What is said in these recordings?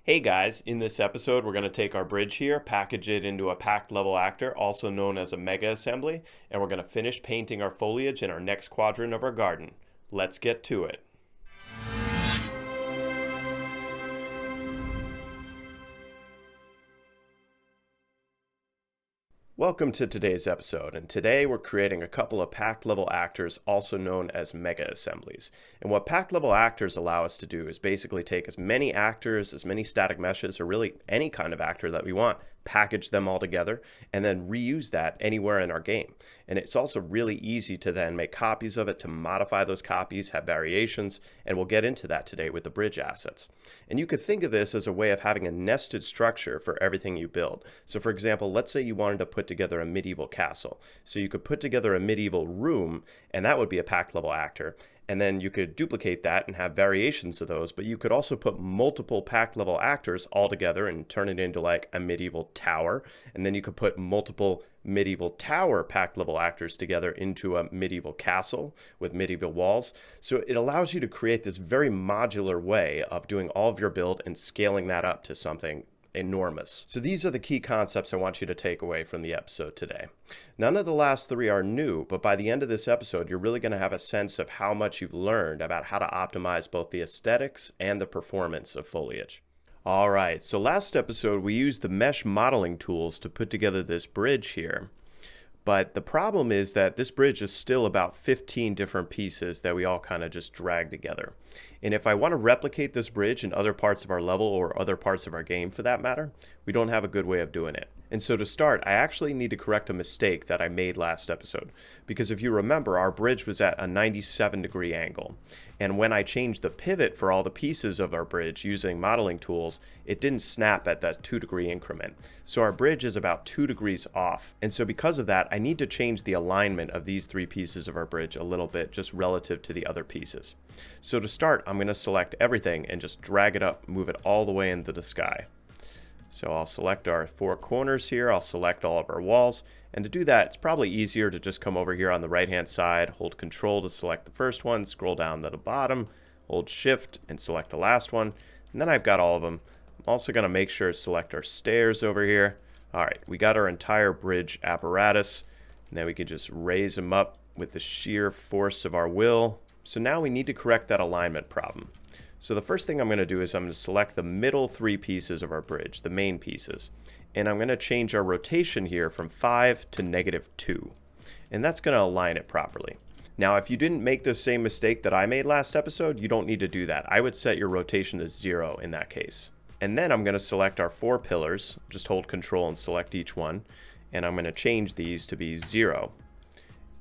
Hey guys, in this episode we're going to take our bridge here, package it into a packed level actor, also known as a Mega Assembly, and we're going to finish painting our foliage in our next quadrant of our garden. Let's get to it. Welcome to today's episode, and today we're creating a couple of packed level actors, also known as Mega Assemblies. And what packed level actors allow us to do is basically take as many actors, as many static meshes, or really any kind of actor that we want, package them all together, and then reuse that anywhere in our game. And it's also really easy to then make copies of it, to modify those copies, have variations, and we'll get into that today with the bridge assets. And you could think of this as a way of having a nested structure for everything you build. So for example, let's say you wanted to put together a medieval castle. So you could put together a medieval room, and that would be a packed level actor. And then you could duplicate that and have variations of those, but you could also put multiple packed level actors all together and turn it into like a medieval tower. And then you could put multiple medieval tower packed level actors together into a medieval castle with medieval walls. So it allows you to create this very modular way of doing all of your build and scaling that up to something enormous. So these are the key concepts I want you to take away from the episode today. None of the last three are new, but by the end of this episode, you're really going to have a sense of how much you've learned about how to optimize both the aesthetics and the performance of foliage. All right, so last episode we used the mesh modeling tools to put together this bridge here. But the problem is that this bridge is still about 15 different pieces that we all kind of just drag together. And if I want to replicate this bridge in other parts of our level or other parts of our game for that matter, we don't have a good way of doing it. And so to start, I actually need to correct a mistake that I made last episode. Because if you remember, our bridge was at a 97-degree angle. And when I changed the pivot for all the pieces of our bridge using modeling tools, it didn't snap at that 2-degree increment. So our bridge is about 2 degrees off. And so because of that, I need to change the alignment of these three pieces of our bridge a little bit, just relative to the other pieces. So to start, I'm going to select everything and just drag it up, move it all the way into the sky. So I'll select our four corners here, I'll select all of our walls, and to do that, it's probably easier to just come over here on the right-hand side, hold Control to select the first one, scroll down to the bottom, hold Shift, and select the last one, and then I've got all of them. I'm also going to make sure to select our stairs over here. All right, we got our entire bridge apparatus, and then we can just raise them up with the sheer force of our will. So now we need to correct that alignment problem. So the first thing I'm going to do is I'm going to select the middle three pieces of our bridge, the main pieces. And I'm going to change our rotation here from 5 to -2. And that's going to align it properly. Now, if you didn't make the same mistake that I made last episode, you don't need to do that. I would set your rotation to 0 in that case. And then I'm going to select our 4 pillars. Just hold Control and select each one. And I'm going to change these to be 0.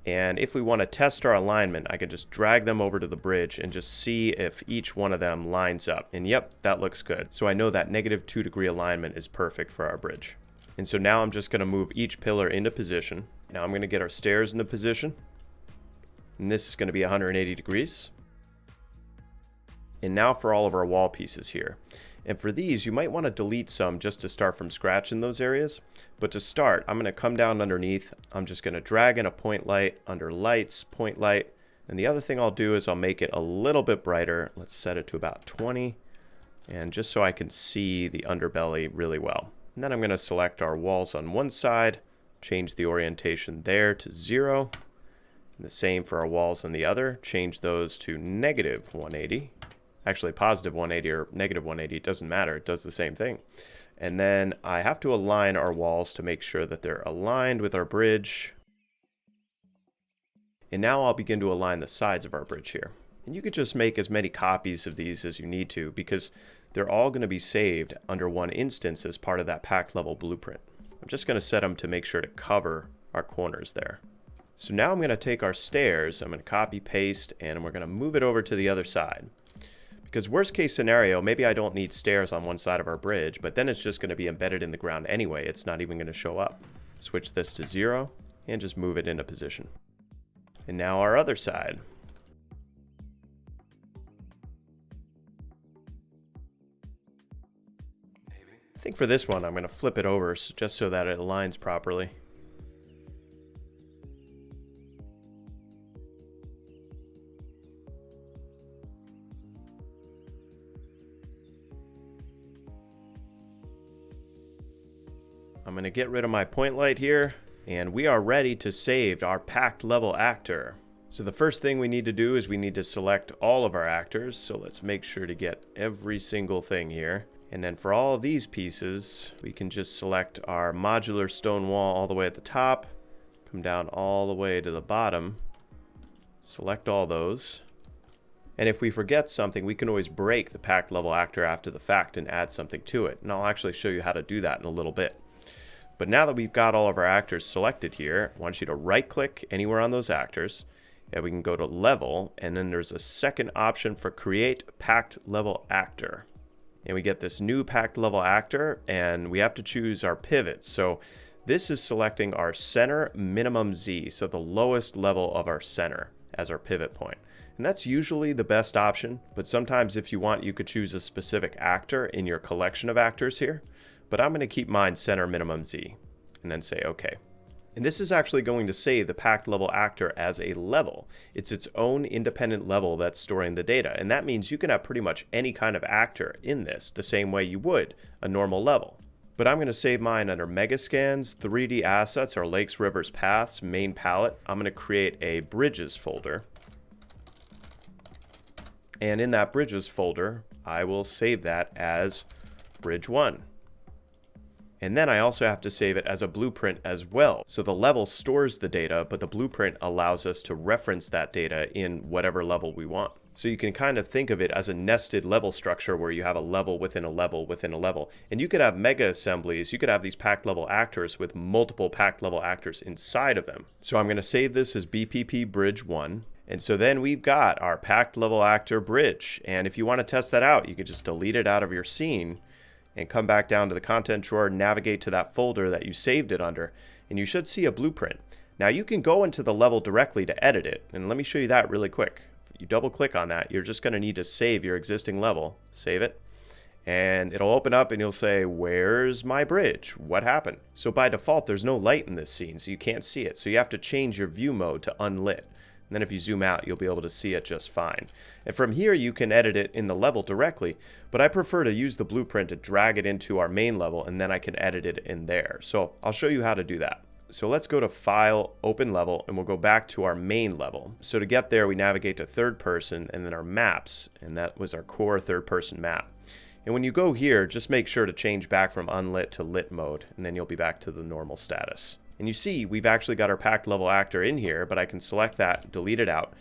And if we want to test our alignment, I can just drag them over to the bridge and just see if each one of them lines up. And yep, that looks good. So I know that -2-degree alignment is perfect for our bridge. And so now I'm just going to move each pillar into position. Now I'm going to get our stairs into position. And this is going to be 180 degrees. And now for all of our wall pieces here. And for these, you might want to delete some just to start from scratch in those areas. But to start, I'm going to come down underneath. I'm just going to drag in a point light under lights, point light. And the other thing I'll do is I'll make it a little bit brighter. Let's set it to about 20. And just so I can see the underbelly really well. And then I'm going to select our walls on one side, change the orientation there to 0. And the same for our walls on the other, change those to -180. Actually positive 180 or negative 180, it doesn't matter, it does the same thing. And then I have to align our walls to make sure that they're aligned with our bridge. And now I'll begin to align the sides of our bridge here. And you could just make as many copies of these as you need to, because they're all going to be saved under one instance as part of that packed level blueprint. I'm just going to set them to make sure to cover our corners there. So now I'm going to take our stairs, I'm going to copy paste, and we're going to move it over to the other side. Because worst case scenario, maybe I don't need stairs on one side of our bridge, but then it's just going to be embedded in the ground anyway. It's not even going to show up. Switch this to 0 and just move it into position. And now our other side. I think for this one, I'm going to flip it over just so that it aligns properly. I'm going to get rid of my point light here, and we are ready to save our packed level actor. So the first thing we need to do is we need to select all of our actors. So let's make sure to get every single thing here. And then for all of these pieces, we can just select our modular stone wall all the way at the top, come down all the way to the bottom, select all those. And if we forget something, we can always break the packed level actor after the fact and add something to it. And I'll actually show you how to do that in a little bit. But now that we've got all of our actors selected here, I want you to right click anywhere on those actors. And we can go to level, and then there's a second option for create packed level actor. And we get this new packed level actor, and we have to choose our pivots. So this is selecting our center minimum Z, so the lowest level of our center as our pivot point. And that's usually the best option, but sometimes if you want, you could choose a specific actor in your collection of actors here. But I'm going to keep mine center minimum Z, and then say OK. And this is actually going to save the packed level actor as a level. It's its own independent level that's storing the data. And that means you can have pretty much any kind of actor in this the same way you would a normal level. But I'm going to save mine under Mega Scans, 3D Assets, or Lakes, Rivers, Paths, Main Palette. I'm going to create a Bridges folder. And in that Bridges folder, I will save that as Bridge 1. And then I also have to save it as a blueprint as well. So the level stores the data, but the blueprint allows us to reference that data in whatever level we want. So you can kind of think of it as a nested level structure where you have a level within a level within a level. And you could have mega assemblies, you could have these packed level actors with multiple packed level actors inside of them. So I'm going to save this as BPP Bridge 1. And so then we've got our packed level actor bridge. And if you want to test that out, you can just delete it out of your scene and come back down to the content drawer, navigate to that folder that you saved it under, and you should see a blueprint. Now you can go into the level directly to edit it, and let me show you that really quick. If you double click on that, you're just going to need to save your existing level. Save it, and it'll open up and you'll say, where's my bridge? What happened? So by default, there's no light in this scene, so you can't see it. So you have to change your view mode to unlit. And then if you zoom out, you'll be able to see it just fine. And from here, you can edit it in the level directly, but I prefer to use the blueprint to drag it into our main level, and then I can edit it in there. So I'll show you how to do that. So let's go to File, Open Level, and we'll go back to our main level. So to get there, we navigate to Third Person, and then our Maps, and that was our core third person map. And when you go here, just make sure to change back from unlit to lit mode, and then you'll be back to the normal status. And you see, we've actually got our packed level actor in here, but I can select that, delete it out,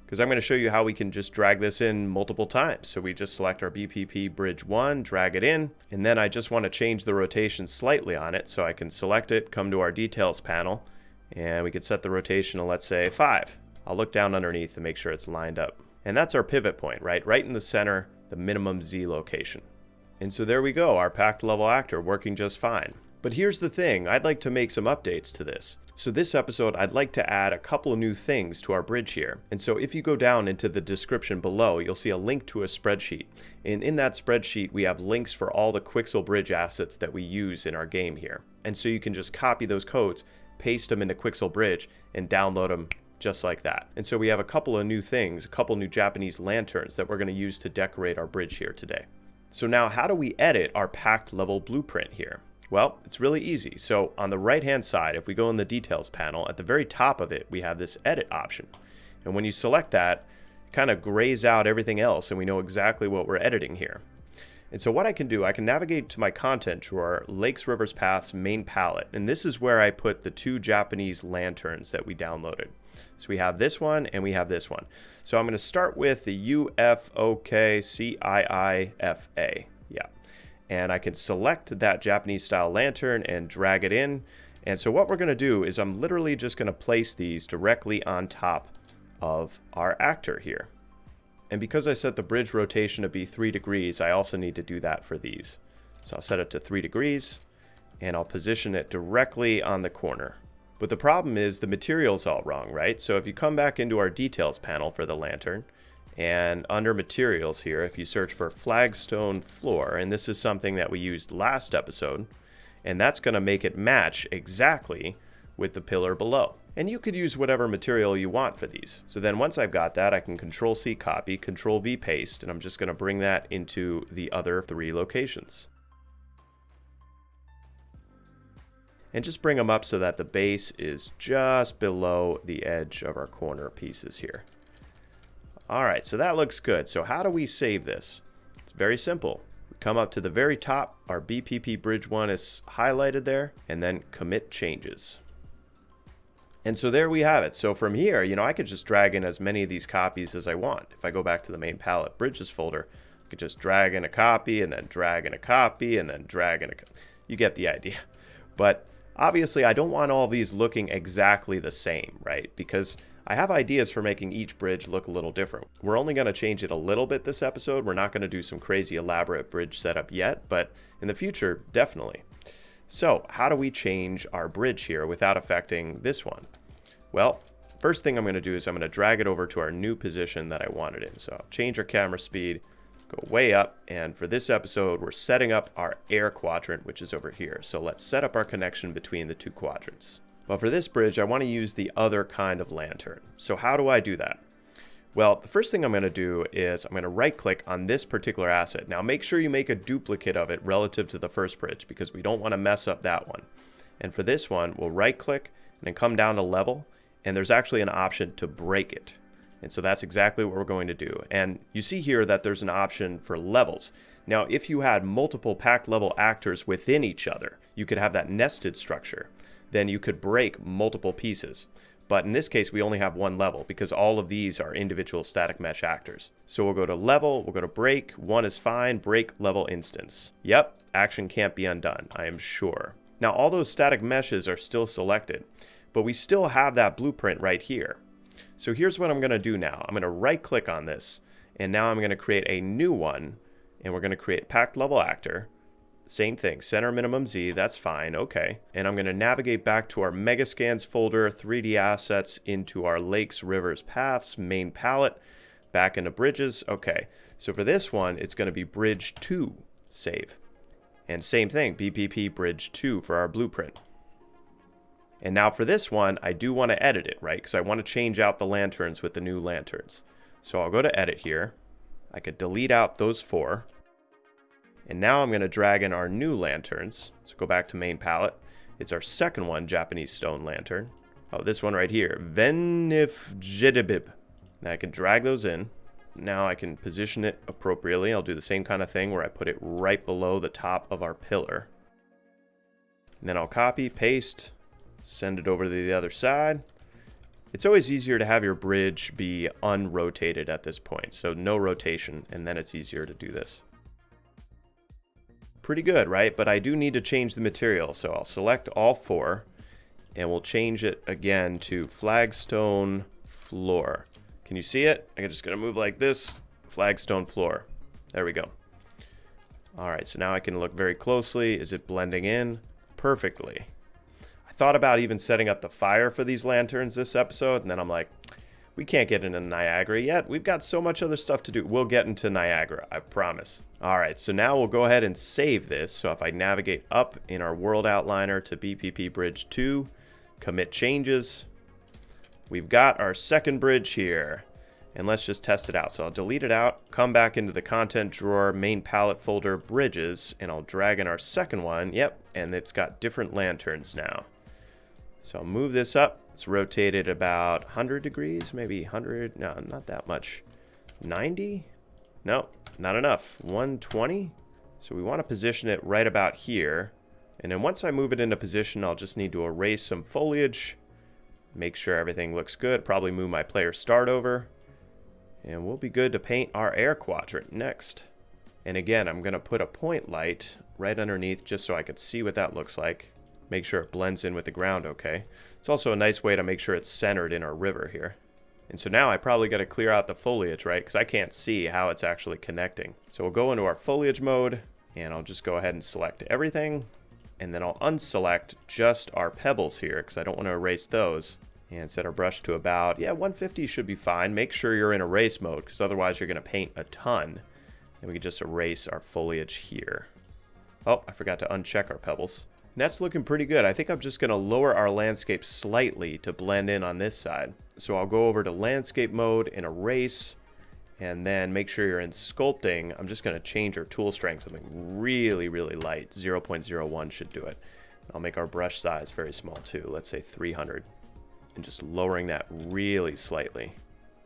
because I'm going to show you how we can just drag this in multiple times. So we just select our BPP Bridge 1, drag it in, and then I just want to change the rotation slightly on it. So I can select it, come to our details panel, and we can set the rotation to, let's say, 5. I'll look down underneath to make sure it's lined up. And that's our pivot point, right? Right in the center, the minimum Z location. And so there we go, our packed level actor working just fine. But here's the thing, I'd like to make some updates to this. So this episode, I'd like to add a couple of new things to our bridge here. And so if you go down into the description below, you'll see a link to a spreadsheet. And in that spreadsheet, we have links for all the Quixel Bridge assets that we use in our game here. And so you can just copy those codes, paste them into Quixel Bridge, and download them just like that. And so we have a couple of new things, a couple new Japanese lanterns that we're going to use to decorate our bridge here today. So now how do we edit our packed level blueprint here? Well, it's really easy. So on the right hand side, if we go in the details panel, at the very top of it, we have this edit option. And when you select that, it kind of grays out everything else and we know exactly what we're editing here. And so what I can do, I can navigate to my content drawer, Lakes, Rivers, Paths, Main Palette. And this is where I put the 2 Japanese lanterns that we downloaded. So we have this one and we have this one. So I'm going to start with the UFOKCIIFA. Yeah. And I can select that Japanese style lantern and drag it in. And so what we're going to do is I'm literally just going to place these directly on top of our actor here. And because I set the bridge rotation to be 3 degrees, I also need to do that for these. So I'll set it to 3 degrees and I'll position it directly on the corner. But the problem is the material's all wrong, right? So if you come back into our details panel for the lantern, and under materials here, if you search for flagstone floor, and this is something that we used last episode, and that's going to make it match exactly with the pillar below. And you could use whatever material you want for these. So then once I've got that, I can Control-C copy, Control-V paste, and I'm just going to bring that into the other 3 locations. and just bring them up so that the base is just below the edge of our corner pieces here. All right, so that looks good. So how do we save this? It's very simple. We come up to the very top, our BPP bridge 1 is highlighted there, and then commit changes. And so there we have it. So from here, I could just drag in as many of these copies as I want. If I go back to the main palette bridges folder, I could just drag in a copy and then drag in a copy and then drag in a copy. You get the idea. But obviously I don't want all these looking exactly the same, right? Because I have ideas for making each bridge look a little different. We're only going to change it a little bit this episode. We're not going to do some crazy elaborate bridge setup yet, but in the future, definitely. So how do we change our bridge here without affecting this one? Well, first thing I'm going to do is I'm going to drag it over to our new position that I want it in. So I'll change our camera speed, go way up, and for this episode, we're setting up our air quadrant, which is over here. So let's set up our connection between the two quadrants. Well, for this bridge, I want to use the other kind of lantern. So how do I do that? Well, the first thing I'm going to do is I'm going to right-click on this particular asset. Now, make sure you make a duplicate of it relative to the first bridge because we don't want to mess up that one. And for this one, we'll right-click and then come down to level, and there's actually an option to break it. And so that's exactly what we're going to do. And you see here that there's an option for levels. Now, if you had multiple pack level actors within each other, you could have that nested structure. Then you could break multiple pieces. But in this case, we only have one level because all of these are individual static mesh actors. So we'll go to level, we'll go to break, one is fine, break level instance. Yep, action can't be undone, I am sure. Now all those static meshes are still selected, but we still have that blueprint right here. So here's what I'm gonna do now. I'm gonna right click on this, and now I'm gonna create a new one, and we're gonna create packed level actor. Same thing, center minimum Z, that's fine, okay. And I'm gonna navigate back to our Mega Scans folder, 3D assets, into our lakes, rivers, paths, main palette, back into bridges, okay. So for this one, it's gonna be bridge 2, save. And same thing, BPP bridge 2 for our blueprint. And now for this one, I do wanna edit it, right? Because I wanna change out the lanterns with the new lanterns. So I'll go to edit here. I could delete out those 4. And now I'm going to drag in our new lanterns. So go back to main palette. It's our second one, Japanese stone lantern. Oh, this one right here, Venifjedibib. Now I can drag those in. Now I can position it appropriately. I'll do the same kind of thing where I put it right below the top of our pillar. And then I'll copy, paste, send it over to the other side. It's always easier to have your bridge be unrotated at this point. So no rotation, and then it's easier to do this. Pretty good, right? But I do need to change the material. So I'll select all 4 and we'll change it again to flagstone floor. Can you see it? I'm just going to move like this, flagstone floor. There we go. All right, so now I can look very closely. Is it blending in? Perfectly. I thought about even setting up the fire for these lanterns this episode, and then I'm like, we can't get into Niagara yet. We've got so much other stuff to do. We'll get into Niagara, I promise. All right, so now we'll go ahead and save this. So if I navigate up in our world outliner to BPP bridge 2, commit changes, we've got our second bridge here. And let's just test it out. So I'll delete it out, come back into the content drawer, main palette folder, bridges, and I'll drag in our second one. Yep, and it's got different lanterns now. So I'll move this up. It's rotated about 100 degrees, maybe 100, no, not that much. 90? No, not enough. 120? So we want to position it right about here. And then once I move it into position, I'll just need to erase some foliage, make sure everything looks good, probably move my player start over, and we'll be good to paint our air quadrant next. And again, I'm going to put a point light right underneath just so I could see what that looks like. Make sure it blends in with the ground okay. It's also a nice way to make sure it's centered in our river here. And so now I probably got to clear out the foliage, right? Because I can't see how it's actually connecting. So we'll go into our foliage mode, and I'll just go ahead and select everything. And then I'll unselect just our pebbles here, because I don't want to erase those. And set our brush to about, 150 should be fine. Make sure you're in erase mode, because otherwise you're going to paint a ton. And we can just erase our foliage here. Oh, I forgot to uncheck our pebbles. And that's looking pretty good. I think I'm just going to lower our landscape slightly to blend in on this side. So I'll go over to landscape mode and erase, and then make sure you're in sculpting. I'm just going to change our tool strength something really, really light. 0.01 should do it. I'll make our brush size very small too. Let's say 300. And just lowering that really slightly.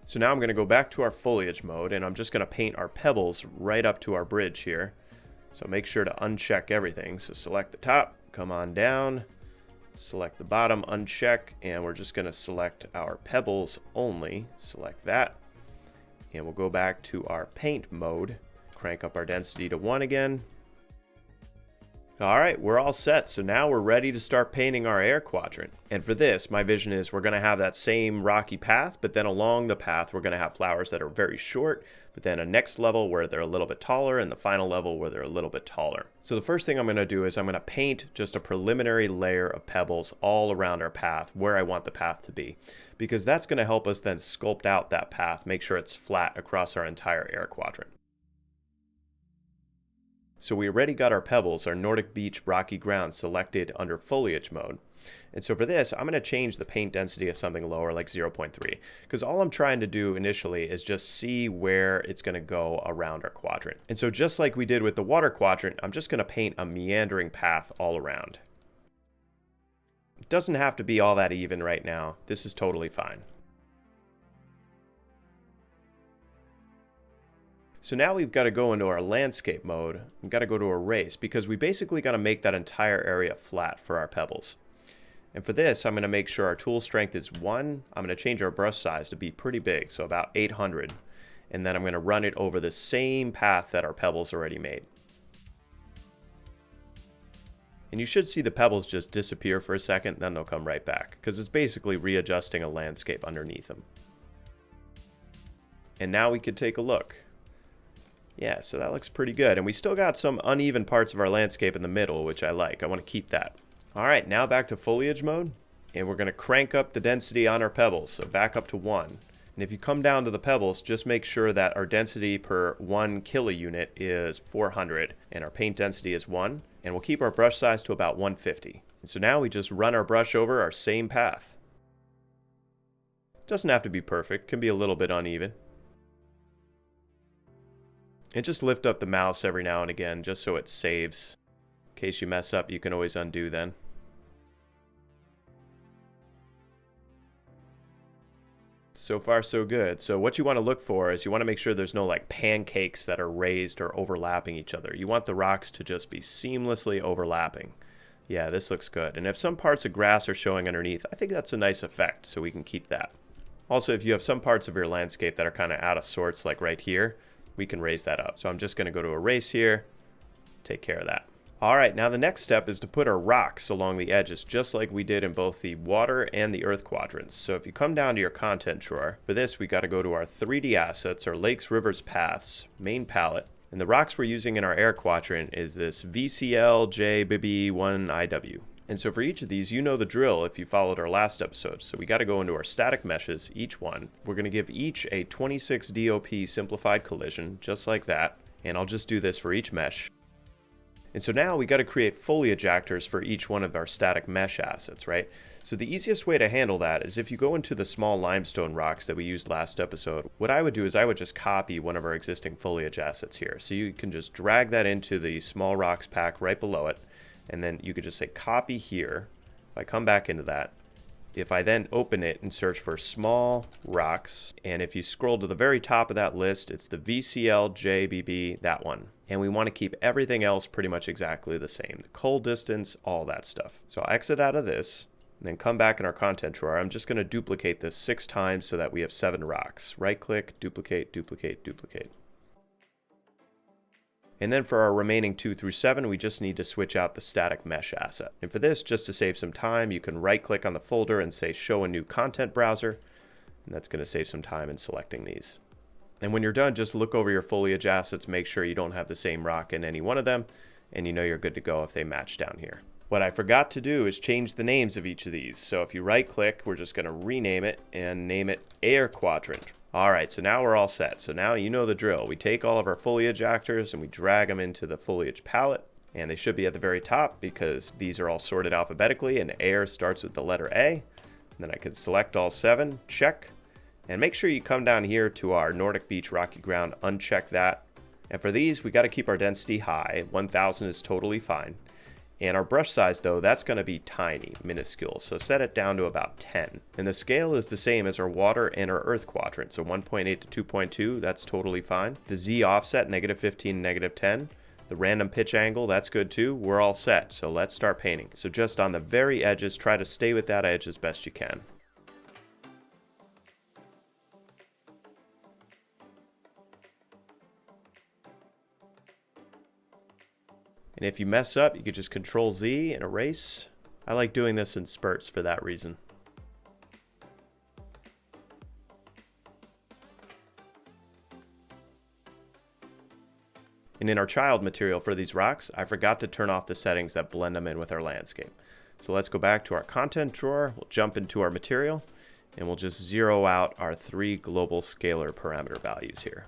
So now I'm going to go back to our foliage mode, and I'm just going to paint our pebbles right up to our bridge here. So make sure to uncheck everything. So select the top, come on down, select the bottom, uncheck, and we're just going to select our pebbles only. Select that. And we'll go back to our paint mode, crank up our density to 1 again. All right, we're all set. So now we're ready to start painting our air quadrant. And for this, my vision is we're going to have that same rocky path, but then along the path, we're going to have flowers that are very short, but then a next level where they're a little bit taller, and the final level where they're a little bit taller. So the first thing I'm going to do is I'm going to paint just a preliminary layer of pebbles all around our path where I want the path to be, because that's going to help us then sculpt out that path, make sure it's flat across our entire air quadrant. So we already got our pebbles, our Nordic beach rocky ground selected under foliage mode. And so for this, I'm going to change the paint density of something lower, like 0.3, because all I'm trying to do initially is just see where it's going to go around our quadrant. And so just like we did with the water quadrant, I'm just going to paint a meandering path all around. It doesn't have to be all that even right now. This is totally fine. So now we've got to go into our landscape mode. We've got to go to erase, because we basically got to make that entire area flat for our pebbles. And for this, I'm going to make sure our tool strength is 1. I'm going to change our brush size to be pretty big, so about 800. And then I'm going to run it over the same path that our pebbles already made. And you should see the pebbles just disappear for a second, then they'll come right back, because it's basically readjusting a landscape underneath them. And now we could take a look. Yeah, so that looks pretty good. And we still got some uneven parts of our landscape in the middle, which I like. I want to keep that. All right, now back to foliage mode. And we're going to crank up the density on our pebbles, so back up to 1. And if you come down to the pebbles, just make sure that our density per 1 kilounit is 400. And our paint density is 1. And we'll keep our brush size to about 150. And so now we just run our brush over our same path. Doesn't have to be perfect. Can be a little bit uneven. And just lift up the mouse every now and again, just so it saves. In case you mess up, you can always undo then. So far, so good. So what you want to look for is you want to make sure there's no like pancakes that are raised or overlapping each other. You want the rocks to just be seamlessly overlapping. Yeah, this looks good. And if some parts of grass are showing underneath, I think that's a nice effect, so we can keep that. Also, if you have some parts of your landscape that are kind of out of sorts, like right here, we can raise that up. So I'm just going to go to erase here, take care of that. All right, now the next step is to put our rocks along the edges, just like we did in both the water and the earth quadrants. So if you come down to your content drawer, for this we got to go to our 3D assets, our lakes, rivers, paths, main palette. And the rocks we're using in our air quadrant is this VCL JBB1IW. And so for each of these, you know the drill if you followed our last episode. So we got to go into our static meshes, each one. We're going to give each a 26 DOP simplified collision, just like that. And I'll just do this for each mesh. And so now we got to create foliage actors for each one of our static mesh assets, right? So the easiest way to handle that is if you go into the small limestone rocks that we used last episode, what I would do is I would just copy one of our existing foliage assets here. So you can just drag that into the small rocks pack right below it. And then you could just say copy here. If I come back into that, if I then open it and search for small rocks, and if you scroll to the very top of that list, it's the VCL JBB, that one. And we want to keep everything else pretty much exactly the same. The cull distance, all that stuff. So I'll exit out of this, and then come back in our content drawer. I'm just going to duplicate this 6 times so that we have 7 rocks. Right click, duplicate, duplicate, duplicate. And then for our remaining 2 through 7, we just need to switch out the static mesh asset. And for this, just to save some time, you can right click on the folder and say show a new content browser. And that's going to save some time in selecting these. And when you're done, just look over your foliage assets, make sure you don't have the same rock in any one of them, and you know you're good to go if they match down here. What I forgot to do is change the names of each of these. So if you right click, we're just going to rename it and name it Air Quadrant. All right, so now we're all set. So now you know the drill. We take all of our foliage actors and we drag them into the foliage palette, and they should be at the very top because these are all sorted alphabetically, and air starts with the letter A. And then I can select all 7, check, and make sure you come down here to our Nordic Beach Rocky Ground, uncheck that. And for these, we got to keep our density high. 1000 is totally fine. And our brush size, though, that's going to be tiny, minuscule. So set it down to about 10. And the scale is the same as our water and our earth quadrant. So 1.8 to 2.2, that's totally fine. The Z offset, -15, -10. The random pitch angle, that's good too. We're all set. So let's start painting. So just on the very edges, try to stay with that edge as best you can. And if you mess up, you can just Control Z and erase. I like doing this in spurts for that reason. And in our child material for these rocks, I forgot to turn off the settings that blend them in with our landscape. So let's go back to our content drawer. We'll jump into our material and we'll just zero out our 3 global scalar parameter values here.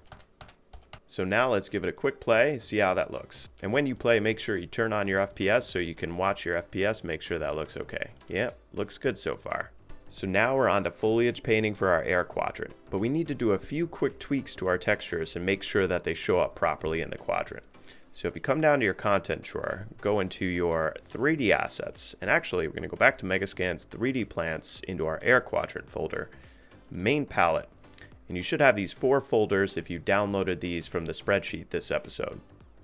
So now let's give it a quick play, see how that looks. And when you play, make sure you turn on your FPS so you can watch your FPS, make sure that looks okay. Yep, looks good so far. So now we're on to foliage painting for our air quadrant, but we need to do a few quick tweaks to our textures and make sure that they show up properly in the quadrant. So if you come down to your content drawer, go into your 3D assets, and actually we're going to go back to Megascan's 3D plants into our air quadrant folder, main palette. And you should have these 4 folders if you downloaded these from the spreadsheet this episode.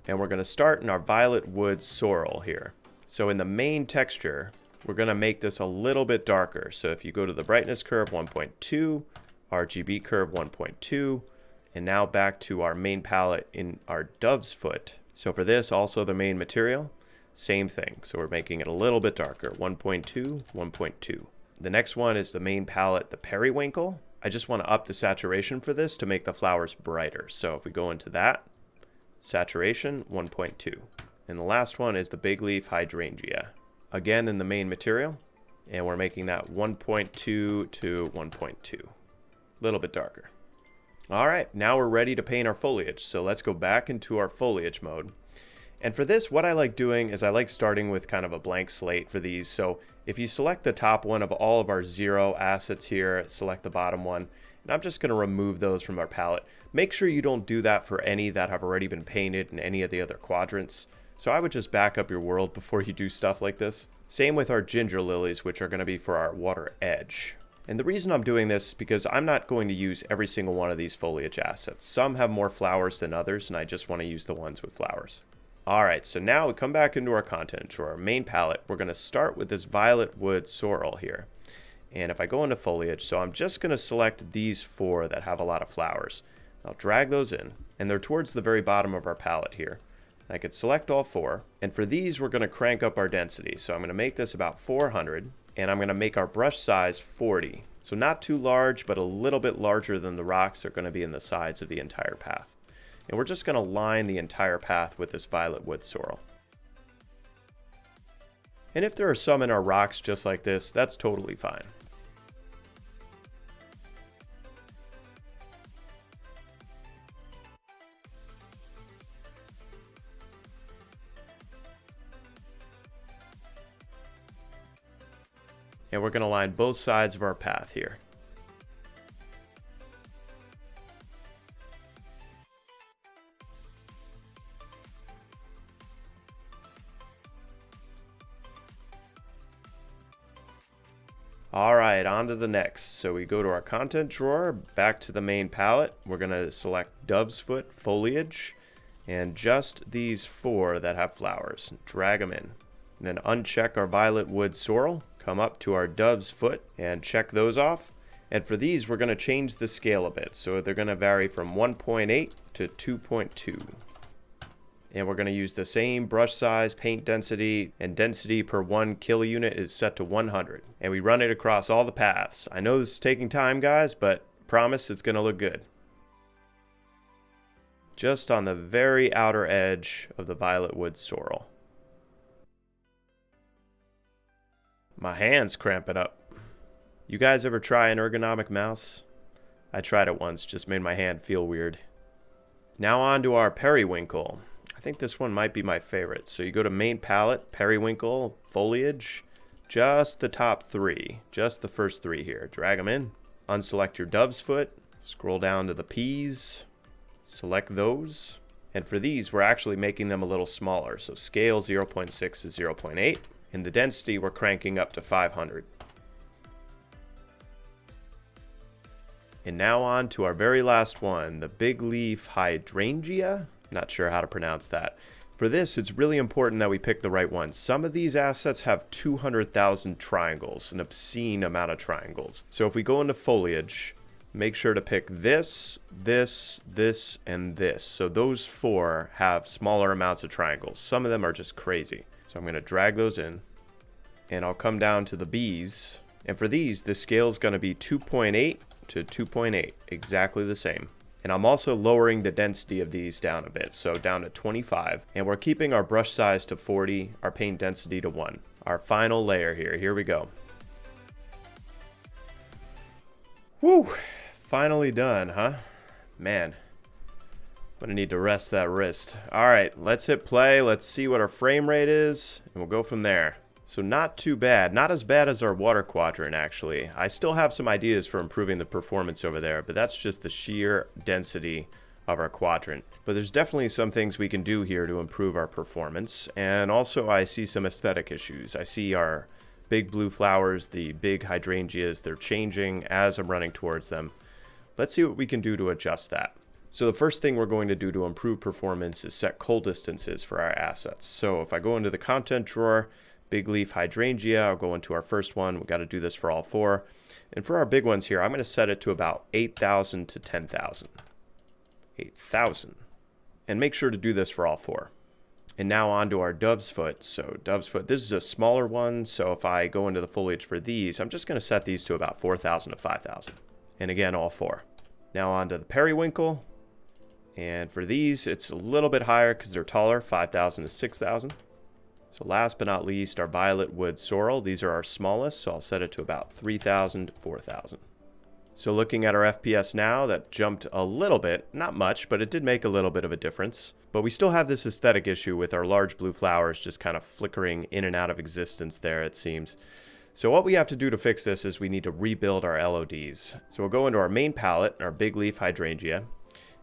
And we're going to start in our violet wood sorrel here. So in the main texture, we're going to make this a little bit darker. So if you go to the brightness curve 1.2, RGB curve 1.2, and now back to our main palette in our dove's foot. So for this, also the main material, same thing. So we're making it a little bit darker, 1.2, 1.2. The next one is the main palette, the periwinkle. I just want to up the saturation for this to make the flowers brighter. So if we go into that, saturation 1.2. And the last one is the big leaf hydrangea. Again in the main material, and we're making that 1.2 to 1.2. A little bit darker. All right, now we're ready to paint our foliage. So let's go back into our foliage mode. And for this, what I like doing is I like starting with kind of a blank slate for these. So if you select the top one of all of our 0 assets here, select the bottom one, and I'm just going to remove those from our palette. Make sure you don't do that for any that have already been painted in any of the other quadrants. So I would just back up your world before you do stuff like this. Same with our ginger lilies, which are going to be for our water edge. And the reason I'm doing this is because I'm not going to use every single one of these foliage assets. Some have more flowers than others, and I just want to use the ones with flowers. Alright, so now we come back into our content, to our main palette. We're going to start with this violet wood sorrel here. And if I go into foliage, so I'm just going to select these 4 that have a lot of flowers. I'll drag those in, and they're towards the very bottom of our palette here. I could select all 4, and for these we're going to crank up our density. So I'm going to make this about 400, and I'm going to make our brush size 40. So not too large, but a little bit larger than the rocks are going to be in the sides of the entire path. And we're just going to line the entire path with this violet wood sorrel. And if there are some in our rocks just like this, that's totally fine. And we're going to line both sides of our path here. All right, on to the next. So we go to our content drawer, back to the main palette. We're going to select dove's foot foliage and just these 4 that have flowers. Drag them in. And then uncheck our violet wood sorrel, come up to our dove's foot and check those off. And for these, we're going to change the scale a bit. So they're going to vary from 1.8 to 2.2. And we're going to use the same brush size, paint density, and density per 1 kill unit is set to 100. And we run it across all the paths. I know this is taking time, guys, but promise it's going to look good. Just on the very outer edge of the violet wood sorrel. My hand's cramping up. You guys ever try an ergonomic mouse? I tried it once, just made my hand feel weird. Now on to our periwinkle. I think this one might be my favorite. So you go to main palette, periwinkle, foliage, just the top 3, just the first 3 here. Drag them in, unselect your dove's foot, scroll down to the peas, select those, And for these, we're actually making them a little smaller. So scale 0.6 is 0.8, and the density we're cranking up to 500. And now on to our very last one, the big leaf hydrangea. Not sure how to pronounce that. For this, it's really important that we pick the right one. Some of these assets have 200,000 triangles, an obscene amount of triangles. So if we go into foliage, make sure to pick this, this, this, and this. So those 4 have smaller amounts of triangles. Some of them are just crazy. So I'm going to drag those in, and I'll come down to the bees. And for these, the scale is going to be 2.8 to 2.8, exactly the same. And I'm also lowering the density of these down a bit, so down to 25. And we're keeping our brush size to 40, our paint density to 1. Our final layer here we go. Woo! Finally done, huh? Man, I'm gonna need to rest that wrist. All right, let's hit play. Let's see what our frame rate is, and we'll go from there. So not too bad. Not as bad as our water quadrant, actually. I still have some ideas for improving the performance over there, but that's just the sheer density of our quadrant. But there's definitely some things we can do here to improve our performance. And also I see some aesthetic issues. I see our big blue flowers, the big hydrangeas, they're changing as I'm running towards them. Let's see what we can do to adjust that. So the first thing we're going to do to improve performance is set cull distances for our assets. So if I go into the content drawer, big leaf hydrangea, I'll go into our first one. We've got to do this for all 4. And for our big ones here, I'm going to set it to about 8,000 to 10,000. 8,000. And make sure to do this for all 4. And now on to our dove's foot. So dove's foot, this is a smaller one. So if I go into the foliage for these, I'm just going to set these to about 4,000 to 5,000. And again, all 4. Now on to the periwinkle. And for these, it's a little bit higher because they're taller, 5,000 to 6,000. So last but not least, our violet wood sorrel. These are our smallest, so I'll set it to about 3,000 to 4,000. So looking at our FPS now, that jumped a little bit, not much, but it did make a little bit of a difference. But we still have this aesthetic issue with our large blue flowers just kind of flickering in and out of existence there, it seems. So what we have to do to fix this is we need to rebuild our LODs. So we'll go into our main palette, our big leaf hydrangea.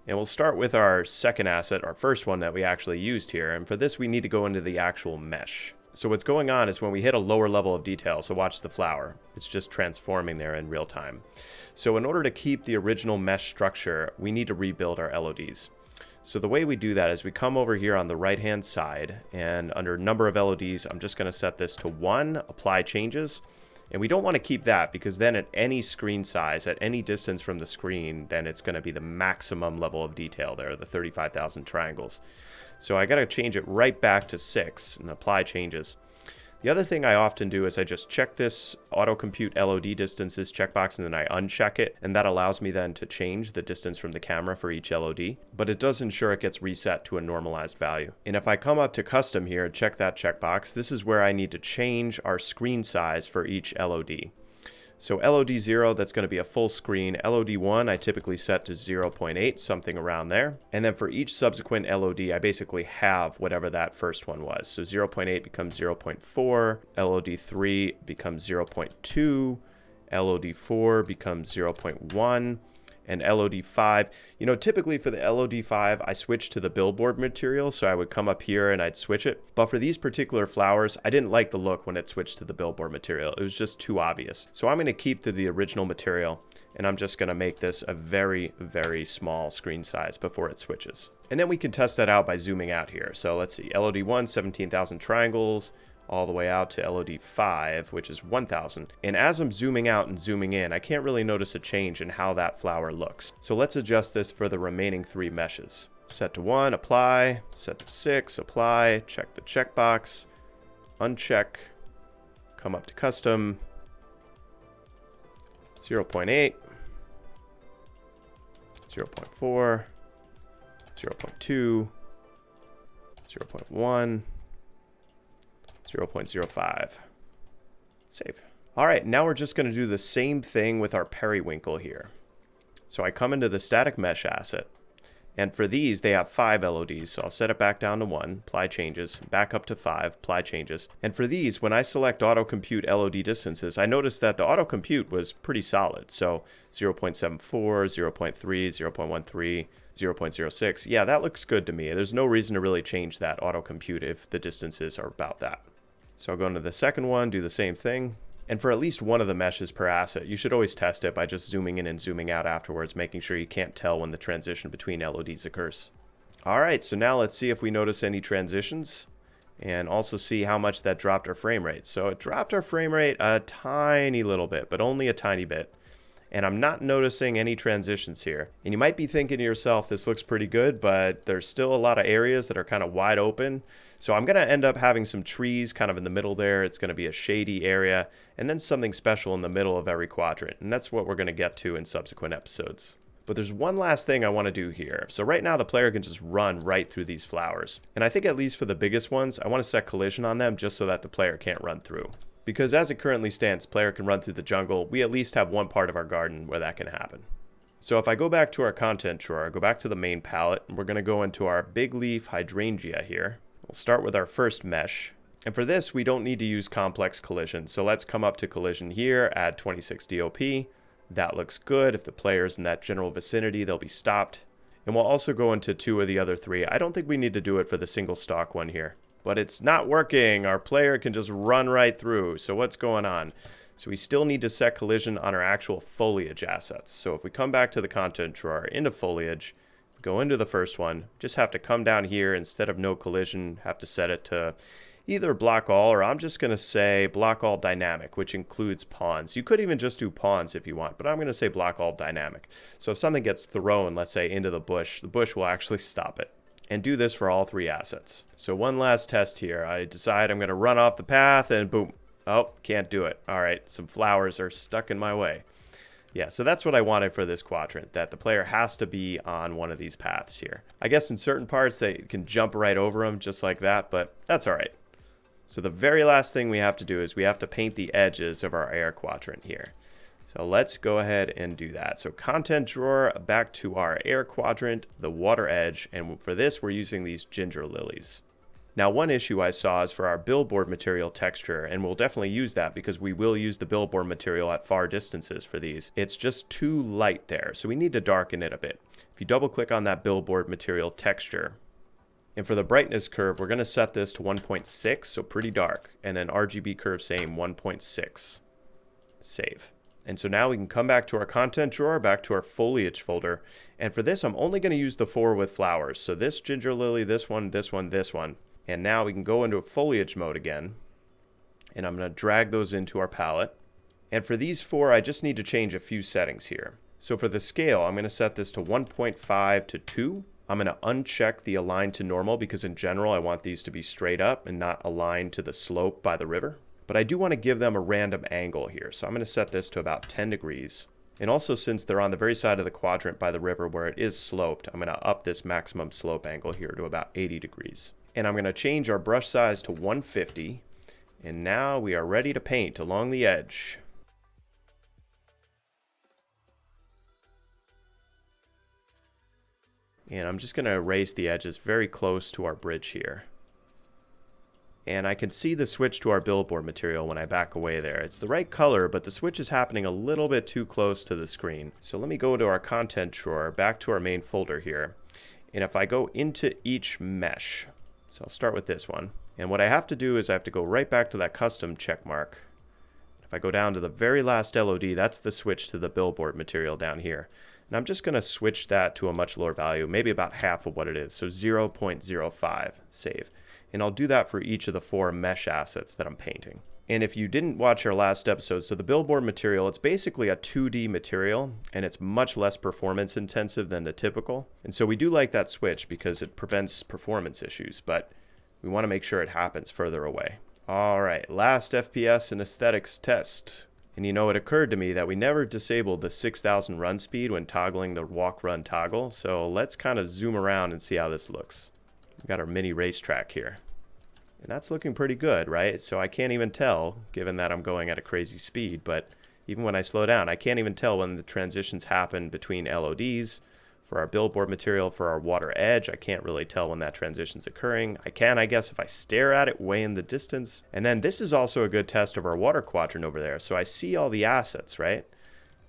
And we'll start with our second asset, our first one that we actually used here. And for this, we need to go into the actual mesh. So what's going on is when we hit a lower level of detail, so watch the flower, it's just transforming there in real time. So in order to keep the original mesh structure, we need to rebuild our LODs. So the way we do that is we come over here on the right-hand side, and under number of LODs, I'm just going to set this to 1, apply changes. And we don't want to keep that because then at any screen size, at any distance from the screen, then it's going to be the maximum level of detail there, the 35,000 triangles. So I got to change it right back to 6 and apply changes. The other thing I often do is I just check this auto compute LOD distances checkbox and then I uncheck it, and that allows me then to change the distance from the camera for each LOD, but it does ensure it gets reset to a normalized value. And if I come up to custom here and check that checkbox, this is where I need to change our screen size for each LOD. So LOD 0, that's going to be a full screen. LOD 1, I typically set to 0.8, something around there. And then for each subsequent LOD, I basically have whatever that first one was. So 0.8 becomes 0.4, LOD 3 becomes 0.2, LOD 4 becomes 0.1, and LOD 5. You know, typically for the LOD 5, I switch to the billboard material, so I would come up here and I'd switch it. But for these particular flowers, I didn't like the look when it switched to the billboard material. It was just too obvious. So I'm going to keep the original material, and I'm just going to make this a very, very small screen size before it switches. And then we can test that out by zooming out here. So let's see, LOD 1, 17,000 triangles, all the way out to LOD 5, which is 1,000. And as I'm zooming out and zooming in, I can't really notice a change in how that flower looks. So let's adjust this for the remaining 3 meshes. Set to 1, apply. Set to 6, apply. Check the checkbox. Uncheck. Come up to custom. 0.8. 0.4. 0.2. 0.1. 0.05. Save. All right, now we're just going to do the same thing with our periwinkle here. So I come into the static mesh asset, and for these, they have 5 LODs, so I'll set it back down to 1, apply changes, back up to 5, apply changes. And for these, when I select auto compute LOD distances, I noticed that the auto compute was pretty solid. So 0.74, 0.3, 0.13, 0.06. Yeah, that looks good to me. There's no reason to really change that auto compute if the distances are about that. So I'll go into the second one, do the same thing. And for at least one of the meshes per asset, you should always test it by just zooming in and zooming out afterwards, making sure you can't tell when the transition between LODs occurs. All right, so now let's see if we notice any transitions and also see how much that dropped our frame rate. So it dropped our frame rate a tiny little bit, but only a tiny bit. And I'm not noticing any transitions here. And you might be thinking to yourself, this looks pretty good, but there's still a lot of areas that are kind of wide open. So I'm gonna end up having some trees kind of in the middle there. It's gonna be a shady area, and then something special in the middle of every quadrant. And that's what we're gonna get to in subsequent episodes. But there's one last thing I wanna do here. So right now the player can just run right through these flowers. And I think at least for the biggest ones, I wanna set collision on them just so that the player can't run through. Because as it currently stands, player can run through the jungle. We at least have one part of our garden where that can happen. So if I go back to our content drawer, go back to the main palette, and we're going to go into our big leaf hydrangea here. We'll start with our first mesh. And for this, we don't need to use complex collision. So let's come up to collision here, add 26 DOP. That looks good. If the player's in that general vicinity, they'll be stopped. And we'll also go into 2 of the other 3. I don't think we need to do it for the single stock one here. But it's not working. Our player can just run right through. So what's going on? So we still need to set collision on our actual foliage assets. So if we come back to the content drawer into foliage, go into the first one, just have to come down here instead of no collision, have to set it to either block all, or I'm just going to say block all dynamic, which includes pawns. You could even just do pawns if you want, but I'm going to say block all dynamic. So if something gets thrown, let's say into the bush will actually stop it. And do this for all 3 assets. So one last test here. I decide I'm going to run off the path and boom. Oh, can't do it. All right, some flowers are stuck in my way. Yeah, so that's what I wanted for this quadrant, that the player has to be on one of these paths here. I guess in certain parts they can jump right over them just like that, but that's all right. So the very last thing we have to do is we have to paint the edges of our air quadrant here. So let's go ahead and do that. So content drawer, back to our air quadrant, the water edge, and for this we're using these ginger lilies. Now one issue I saw is for our billboard material texture, and we'll definitely use that because we will use the billboard material at far distances for these. It's just too light there, so we need to darken it a bit. If you double click on that billboard material texture, and for the brightness curve, we're going to set this to 1.6, so pretty dark, and then RGB curve same 1.6. Save. And so now we can come back to our content drawer, back to our foliage folder. And for this, I'm only going to use the 4 with flowers. So this ginger lily, this one, this one, this one. And now we can go into foliage mode again. And I'm going to drag those into our palette. And for these 4, I just need to change a few settings here. So for the scale, I'm going to set this to 1.5 to 2. I'm going to uncheck the align to normal because in general, I want these to be straight up and not aligned to the slope by the river. But I do want to give them a random angle here. So I'm going to set this to about 10 degrees. And also since they're on the very side of the quadrant by the river where it is sloped, I'm going to up this maximum slope angle here to about 80 degrees. And I'm going to change our brush size to 150. And now we are ready to paint along the edge. And I'm just going to erase the edges very close to our bridge here. And I can see the switch to our billboard material when I back away there. It's the right color, but the switch is happening a little bit too close to the screen. So let me go to our content drawer, back to our main folder here. And if I go into each mesh, so I'll start with this one. And what I have to do is I have to go right back to that custom check mark. If I go down to the very last LOD, that's the switch to the billboard material down here. And I'm just going to switch that to a much lower value, maybe about half of what it is. So 0.05, save. And I'll do that for each of the 4 mesh assets that I'm painting. And if you didn't watch our last episode, so the billboard material, it's basically a 2D material, and it's much less performance intensive than the typical. And so we do like that switch because it prevents performance issues, but we want to make sure it happens further away. All right, last FPS and aesthetics test. And you know, it occurred to me that we never disabled the 6,000 run speed when toggling the walk-run toggle. So let's kind of zoom around and see how this looks. We've got our mini racetrack here. And that's looking pretty good, right? So I can't even tell, given that I'm going at a crazy speed, but even when I slow down, I can't even tell when the transitions happen between LODs. For our billboard material, for our water edge, I can't really tell when that transition's occurring. I can, I guess, if I stare at it way in the distance. And then this is also a good test of our water quadrant over there. So I see all the assets, right?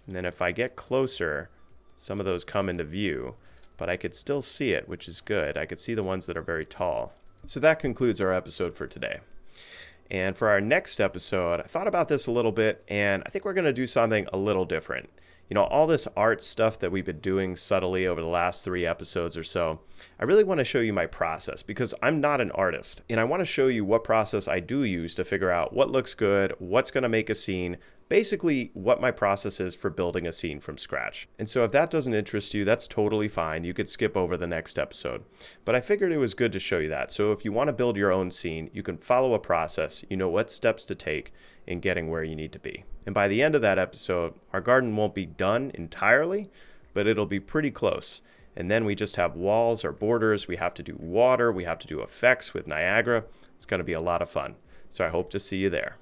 And then if I get closer, some of those come into view. but I could still see it, which is good. I could see the ones that are very tall. So that concludes our episode for today. And for our next episode, I thought about this a little bit, and I think we're going to do something a little different. You know, all this art stuff that we've been doing subtly over the last 3 episodes or so, I really want to show you my process because I'm not an artist. And I want to show you what process I do use to figure out what looks good, what's going to make a scene, basically what my process is for building a scene from scratch. And so if that doesn't interest you, that's totally fine. You could skip over the next episode. But I figured it was good to show you that. So if you want to build your own scene, you can follow a process. You know what steps to take in getting where you need to be. And by the end of that episode, our garden won't be done entirely, but it'll be pretty close. And then we just have walls or borders. We have to do water. We have to do effects with Niagara. It's going to be a lot of fun. So I hope to see you there.